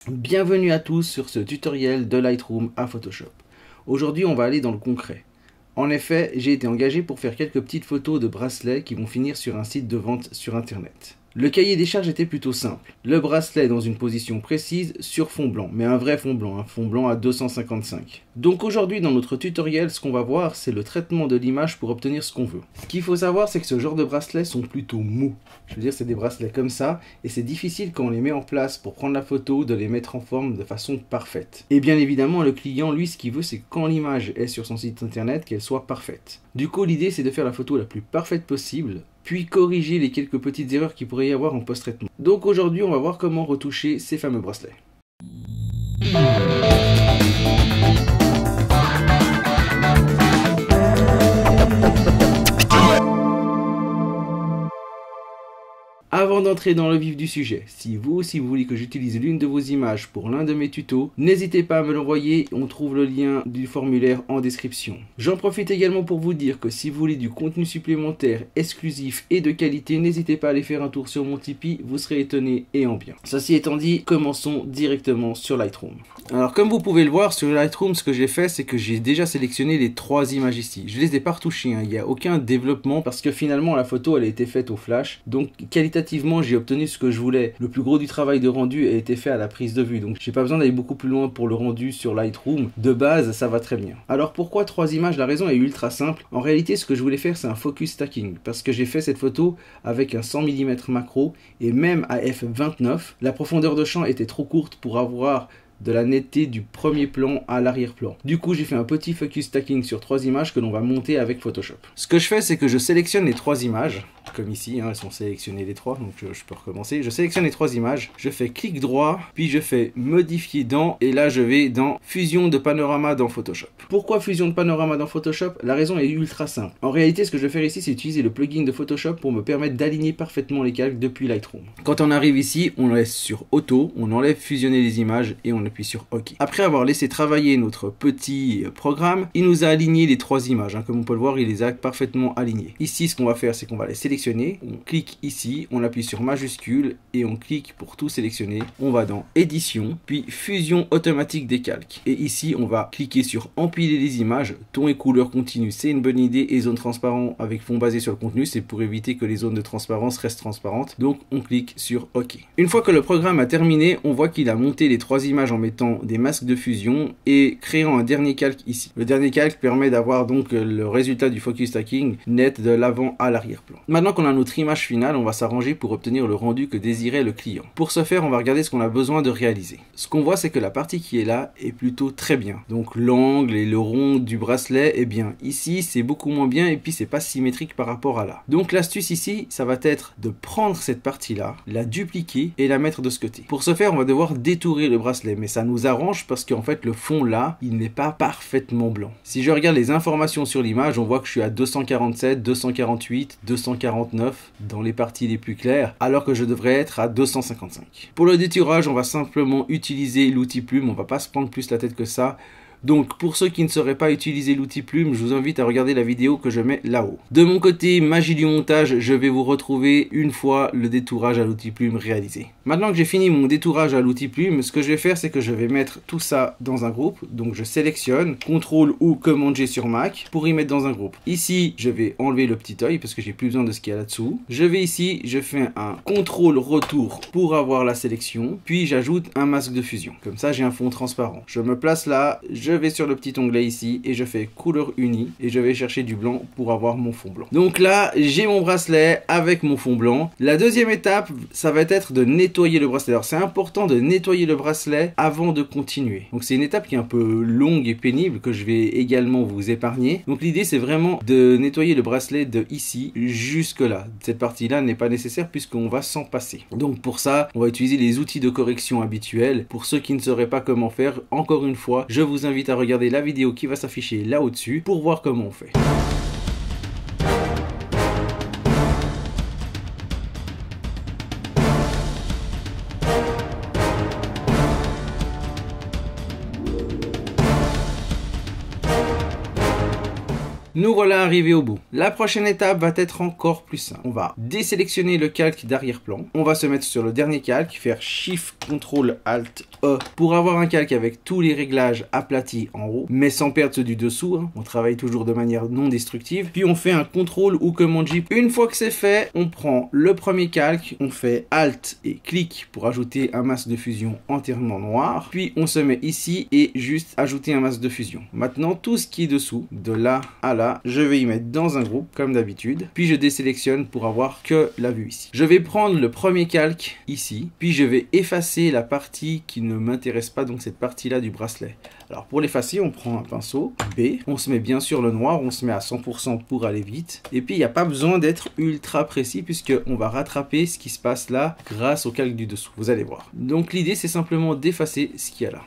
Bienvenue à tous sur ce tutoriel de Lightroom à Photoshop. Aujourd'hui, on va aller dans le concret. En effet, j'ai été engagé pour faire quelques petites photos de bracelets qui vont finir sur un site de vente sur internet. Le cahier des charges était plutôt simple. Le bracelet dans une position précise sur fond blanc, mais un vrai fond blanc, un fond blanc à 255. Donc aujourd'hui dans notre tutoriel, ce qu'on va voir, c'est le traitement de l'image pour obtenir ce qu'on veut. Ce qu'il faut savoir, c'est que ce genre de bracelets sont plutôt mous. Je veux dire, c'est des bracelets comme ça, et c'est difficile quand on les met en place pour prendre la photo, de les mettre en forme de façon parfaite. Et bien évidemment, le client, lui, ce qu'il veut, c'est que quand l'image est sur son site internet, qu'elle soit parfaite. Du coup, l'idée, c'est de faire la photo la plus parfaite possible, puis corriger les quelques petites erreurs qu'il pourrait y avoir en post-traitement. Donc aujourd'hui, on va voir comment retoucher ces fameux bracelets. Avant d'entrer dans le vif du sujet, si vous aussi vous voulez que j'utilise l'une de vos images pour l'un de mes tutos, n'hésitez pas à me l'envoyer, on trouve le lien du formulaire en description. J'en profite également pour vous dire que si vous voulez du contenu supplémentaire, exclusif et de qualité, n'hésitez pas à aller faire un tour sur mon Tipeee, vous serez étonné et en bien. Ceci étant dit, commençons directement sur Lightroom. Alors comme vous pouvez le voir sur Lightroom, ce que j'ai fait, c'est que j'ai déjà sélectionné les 3 images ici. Je les ai pas retouchées, il n'y a aucun développement parce que finalement la photo elle a été faite au flash, donc qualitativement j'ai obtenu ce que je voulais. Le plus gros du travail de rendu a été fait à la prise de vue, donc j'ai pas besoin d'aller beaucoup plus loin pour le rendu sur Lightroom. De base, ça va très bien. Alors pourquoi 3 images? La raison est ultra simple. En réalité, ce que je voulais faire, c'est un focus stacking, parce que j'ai fait cette photo avec un 100 mm macro, et même à f29, la profondeur de champ était trop courte pour avoir de la netteté du premier plan à l'arrière-plan. Du coup, j'ai fait un petit focus stacking sur 3 images que l'on va monter avec Photoshop. Ce que je fais, c'est que je sélectionne les 3 images, comme ici, elles sont sélectionnées les 3, donc je peux recommencer. Je sélectionne les 3 images, je fais clic droit, puis je fais modifier dans, et là je vais dans fusion de panorama dans Photoshop. Pourquoi fusion de panorama dans Photoshop? La raison est ultra simple. En réalité, ce que je vais faire ici, c'est utiliser le plugin de Photoshop pour me permettre d'aligner parfaitement les calques depuis Lightroom. Quand on arrive ici, on laisse sur auto, on enlève fusionner les images et on appuie sur OK. Après avoir laissé travailler notre petit programme, il nous a aligné les 3 images. Comme on peut le voir, il les a parfaitement alignées. Ici, ce qu'on va faire, c'est qu'on va les sélectionner. On clique ici, on appuie sur majuscule et on clique pour tout sélectionner. On va dans édition, puis fusion automatique des calques. Et ici, on va cliquer sur empiler les images. Ton et couleur continue, c'est une bonne idée. Et zone transparent avec fond basé sur le contenu, c'est pour éviter que les zones de transparence restent transparentes. Donc, on clique sur OK. Une fois que le programme a terminé, on voit qu'il a monté les 3 images en mettant des masques de fusion et créant un dernier calque ici. Le dernier calque permet d'avoir donc le résultat du focus stacking net de l'avant à l'arrière-plan. Maintenant qu'on a notre image finale, on va s'arranger pour obtenir le rendu que désirait le client. Pour ce faire, on va regarder ce qu'on a besoin de réaliser. Ce qu'on voit, c'est que la partie qui est là est plutôt très bien. Donc l'angle et le rond du bracelet, eh bien ici c'est beaucoup moins bien et puis c'est pas symétrique par rapport à là. Donc l'astuce ici, ça va être de prendre cette partie là, la dupliquer et la mettre de ce côté. Pour ce faire, on va devoir détourer le bracelet, mais ça nous arrange parce qu'en fait le fond là, il n'est pas parfaitement blanc. Si je regarde les informations sur l'image, on voit que je suis à 247, 248, 249 dans les parties les plus claires, alors que je devrais être à 255. Pour le détourage, on va simplement utiliser l'outil plume, on va pas se prendre plus la tête que ça. Donc pour ceux qui ne sauraient pas utiliser l'outil plume, je vous invite à regarder la vidéo que je mets là-haut. De mon côté, magie du montage, je vais vous retrouver une fois le détourage à l'outil plume réalisé. Maintenant que j'ai fini mon détourage à l'outil plume, ce que je vais faire, c'est que je vais mettre tout ça dans un groupe. Donc je sélectionne CTRL ou Command G sur Mac pour y mettre dans un groupe. Ici, je vais enlever le petit œil parce que j'ai plus besoin de ce qu'il y a là-dessous. Je vais ici, je fais un CTRL retour pour avoir la sélection, puis j'ajoute un masque de fusion. Comme ça, j'ai un fond transparent. Je me place là, je vais sur le petit onglet ici et je fais couleur unie et je vais chercher du blanc pour avoir mon fond blanc. Donc là, j'ai mon bracelet avec mon fond blanc. La deuxième étape, ça va être de nettoyer le bracelet. Alors c'est important de nettoyer le bracelet avant de continuer. Donc c'est une étape qui est un peu longue et pénible que je vais également vous épargner. Donc l'idée c'est vraiment de nettoyer le bracelet de ici jusque là. Cette partie là n'est pas nécessaire puisqu'on va s'en passer. Donc pour ça, on va utiliser les outils de correction habituels. Pour ceux qui ne sauraient pas comment faire, encore une fois, je vous invite à regarder la vidéo qui va s'afficher là au-dessus pour voir comment on fait. Nous voilà arrivés au bout. La prochaine étape va être encore plus simple. On va désélectionner le calque d'arrière-plan. On va se mettre sur le dernier calque, faire Shift, Ctrl, Alt, E pour avoir un calque avec tous les réglages aplatis en haut, mais sans perdre ceux du dessous. On travaille toujours de manière non destructive. Puis on fait un CTRL ou Command J. Une fois que c'est fait, on prend le premier calque, on fait Alt et clic pour ajouter un masque de fusion entièrement noir. Puis on se met ici et juste ajouter un masque de fusion. Maintenant, tout ce qui est dessous, de là à là, je vais y mettre dans un groupe comme d'habitude. Puis je désélectionne pour avoir que la vue ici. Je vais prendre le premier calque ici, puis je vais effacer la partie qui ne m'intéresse pas, donc cette partie-là du bracelet. Alors pour l'effacer, on prend un pinceau B, on se met bien sûr le noir, on se met à 100% pour aller vite. Et puis il n'y a pas besoin d'être ultra précis puisque on va rattraper ce qui se passe là grâce au calque du dessous, vous allez voir. Donc l'idée c'est simplement d'effacer ce qu'il y a là.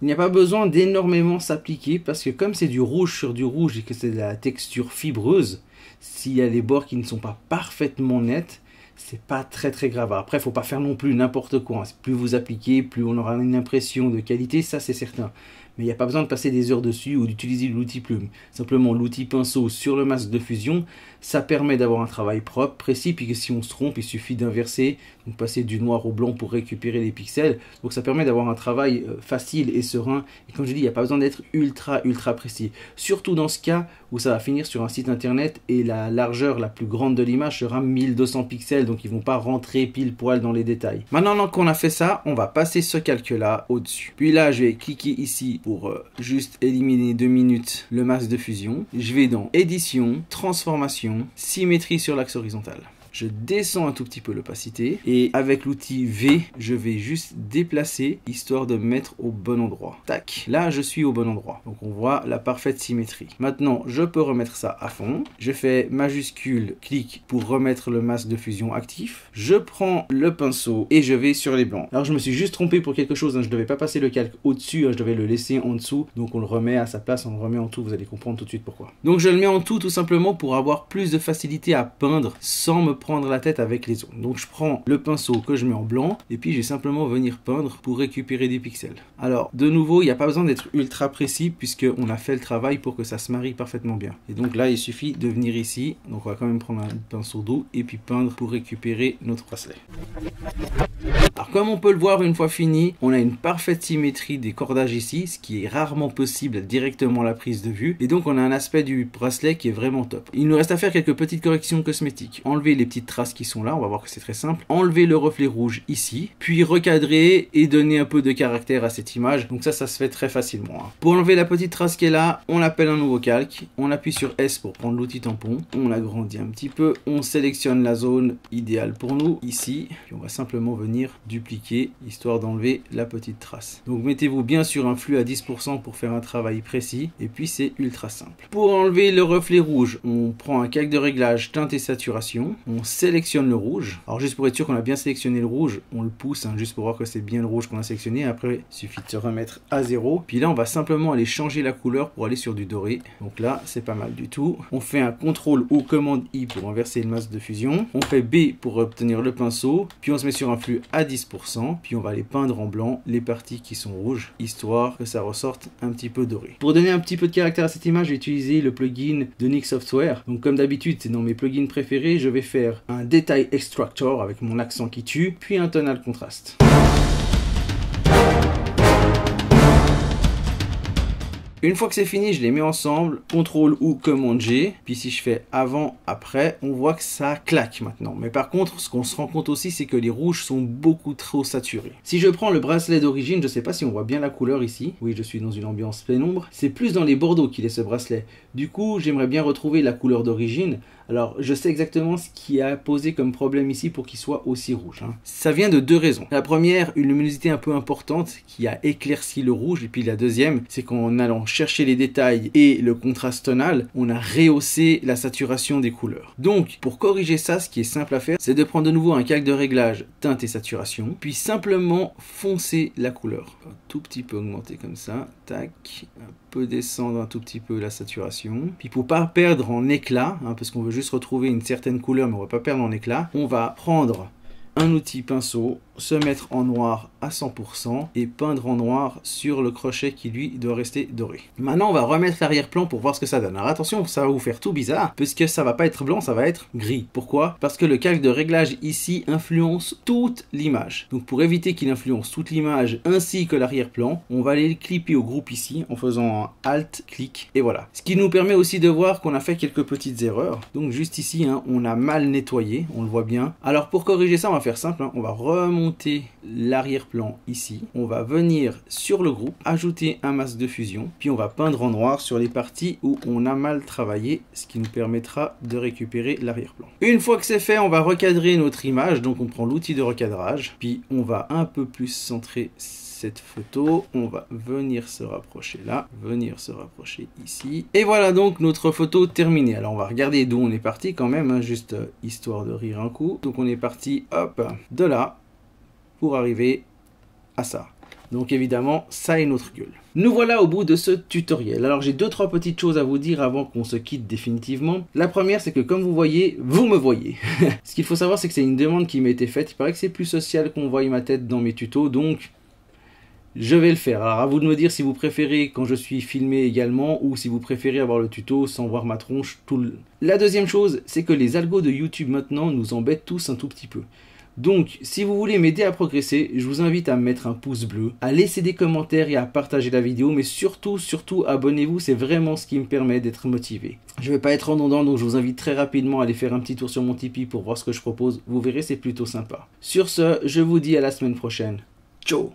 Il n'y a pas besoin d'énormément s'appliquer parce que comme c'est du rouge sur du rouge et que c'est de la texture fibreuse, s'il y a des bords qui ne sont pas parfaitement nets, c'est pas très grave. Après, il faut pas faire non plus n'importe quoi. Plus vous appliquez, plus on aura une impression de qualité, ça c'est certain. Mais il n'y a pas besoin de passer des heures dessus ou d'utiliser l'outil plume. Simplement l'outil pinceau sur le masque de fusion, ça permet d'avoir un travail propre, précis, puis que si on se trompe, il suffit d'inverser, donc passer du noir au blanc pour récupérer les pixels. Donc ça permet d'avoir un travail facile et serein. Et comme je dis, il n'y a pas besoin d'être ultra précis. Surtout dans ce cas où ça va finir sur un site internet et la largeur la plus grande de l'image sera 1200 pixels, donc ils ne vont pas rentrer pile poil dans les détails. Maintenant qu'on a fait ça, on va passer ce calque-là au-dessus. Puis là, je vais cliquer ici pour juste éliminer 2 minutes le masque de fusion. Je vais dans Édition, Transformation, Symétrie sur l'axe horizontal. Je descends un tout petit peu l'opacité et avec l'outil V, je vais juste déplacer histoire de me mettre au bon endroit. Tac, là je suis au bon endroit. Donc on voit la parfaite symétrie. Maintenant, je peux remettre ça à fond. Je fais majuscule, clic pour remettre le masque de fusion actif. Je prends le pinceau et je vais sur les blancs. Alors je me suis juste trompé pour quelque chose, je ne devais pas passer le calque au-dessus, je devais le laisser en dessous. Donc on le remet à sa place, on le remet en tout, vous allez comprendre tout de suite pourquoi. Donc je le mets en tout simplement pour avoir plus de facilité à peindre sans me prendre la tête avec les zones. Donc je prends le pinceau que je mets en blanc et puis je vais simplement venir peindre pour récupérer des pixels. Alors de nouveau, il n'y a pas besoin d'être ultra précis puisque on a fait le travail pour que ça se marie parfaitement bien. Et donc là, il suffit de venir ici. Donc on va quand même prendre un pinceau d'eau et puis peindre pour récupérer notre bracelet. Alors comme on peut le voir une fois fini, on a une parfaite symétrie des cordages ici, ce qui est rarement possible directement à la prise de vue. Et donc on a un aspect du bracelet qui est vraiment top. Il nous reste à faire quelques petites corrections cosmétiques. Enlever les petites traces qui sont là, on va voir que c'est très simple. Enlever le reflet rouge ici, puis recadrer et donner un peu de caractère à cette image. Donc ça se fait très facilement. Pour enlever la petite trace qui est là, on appelle un nouveau calque. On appuie sur S pour prendre l'outil tampon. On l'agrandit un petit peu. On sélectionne la zone idéale pour nous ici. Puis on va simplement venir dupliquer histoire d'enlever la petite trace. Donc mettez-vous bien sur un flux à 10% pour faire un travail précis et puis c'est ultra simple. Pour enlever le reflet rouge, on prend un calque de réglage teinte et saturation, on sélectionne le rouge. Alors juste pour être sûr qu'on a bien sélectionné le rouge, on le pousse juste pour voir que c'est bien le rouge qu'on a sélectionné. Après, il suffit de se remettre à 0. Puis là, on va simplement aller changer la couleur pour aller sur du doré. Donc là, c'est pas mal du tout. On fait un CTRL ou commande I pour inverser le masque de fusion. On fait B pour obtenir le pinceau. Puis on se met sur un flux à 10%, puis on va aller peindre en blanc les parties qui sont rouges, histoire que ça ressorte un petit peu doré. Pour donner un petit peu de caractère à cette image, j'ai utilisé le plugin de Nik Software. Donc comme d'habitude, c'est dans mes plugins préférés, je vais faire un Detail Extractor avec mon accent qui tue, puis un Tonal Contrast. Une fois que c'est fini, je les mets ensemble, CTRL ou Command G, puis si je fais avant, après, on voit que ça claque maintenant. Mais par contre, ce qu'on se rend compte aussi, c'est que les rouges sont beaucoup trop saturés. Si je prends le bracelet d'origine, je ne sais pas si on voit bien la couleur ici. Oui, je suis dans une ambiance pénombre. C'est plus dans les bordeaux qu'il est ce bracelet. Du coup, j'aimerais bien retrouver la couleur d'origine. Alors, je sais exactement ce qui a posé comme problème ici pour qu'il soit aussi rouge. Ça vient de deux raisons. La première, une luminosité un peu importante qui a éclairci le rouge. Et puis la deuxième, c'est qu'en allant chercher les détails et le contraste tonal, on a rehaussé la saturation des couleurs. Donc, pour corriger ça, ce qui est simple à faire, c'est de prendre de nouveau un calque de réglage teinte et saturation, puis simplement foncer la couleur. Un tout petit peu augmenter comme ça, tac, un peu descendre un tout petit peu la saturation. Puis pour pas perdre en éclat, parce qu'on veut juste retrouver une certaine couleur, mais on va pas perdre en éclat, on va prendre un outil pinceau, se mettre en noir à 100% et peindre en noir sur le crochet qui lui doit rester doré. Maintenant, on va remettre l'arrière-plan pour voir ce que ça donne. Alors attention, ça va vous faire tout bizarre, puisque ça va pas être blanc, ça va être gris. Pourquoi? Parce que le calque de réglage ici influence toute l'image. Donc pour éviter qu'il influence toute l'image ainsi que l'arrière-plan, on va aller le clipper au groupe ici en faisant un Alt-clic et voilà. Ce qui nous permet aussi de voir qu'on a fait quelques petites erreurs. Donc juste ici, hein, on a mal nettoyé, on le voit bien. Alors pour corriger ça, on va faire simple, hein, on va remonter l'arrière-plan ici. On va venir sur le groupe, ajouter un masque de fusion, puis on va peindre en noir sur les parties où on a mal travaillé, ce qui nous permettra de récupérer l'arrière-plan. Une fois que c'est fait, on va recadrer notre image, donc on prend l'outil de recadrage, puis on va un peu plus centrer cette photo, on va venir se rapprocher là, venir se rapprocher ici, et voilà donc notre photo terminée. Alors on va regarder d'où on est parti quand même, hein, juste histoire de rire un coup. Donc on est parti, hop, de là, pour arriver à ça. Donc évidemment, ça est notre gueule. Nous voilà au bout de ce tutoriel. Alors j'ai 2-3 petites choses à vous dire avant qu'on se quitte définitivement. La première, c'est que comme vous voyez, vous me voyez. Ce qu'il faut savoir, c'est que c'est une demande qui m'a été faite. Il paraît que c'est plus social qu'on voie ma tête dans mes tutos, donc je vais le faire. Alors à vous de me dire si vous préférez quand je suis filmé également ou si vous préférez avoir le tuto sans voir ma tronche tout le... La deuxième chose, c'est que les algos de YouTube maintenant nous embêtent tous un tout petit peu. Donc, si vous voulez m'aider à progresser, je vous invite à me mettre un pouce bleu, à laisser des commentaires et à partager la vidéo, mais surtout, abonnez-vous, c'est vraiment ce qui me permet d'être motivé. Je vais pas être redondant, donc je vous invite très rapidement à aller faire un petit tour sur mon Tipeee pour voir ce que je propose. Vous verrez, c'est plutôt sympa. Sur ce, je vous dis à la semaine prochaine. Ciao!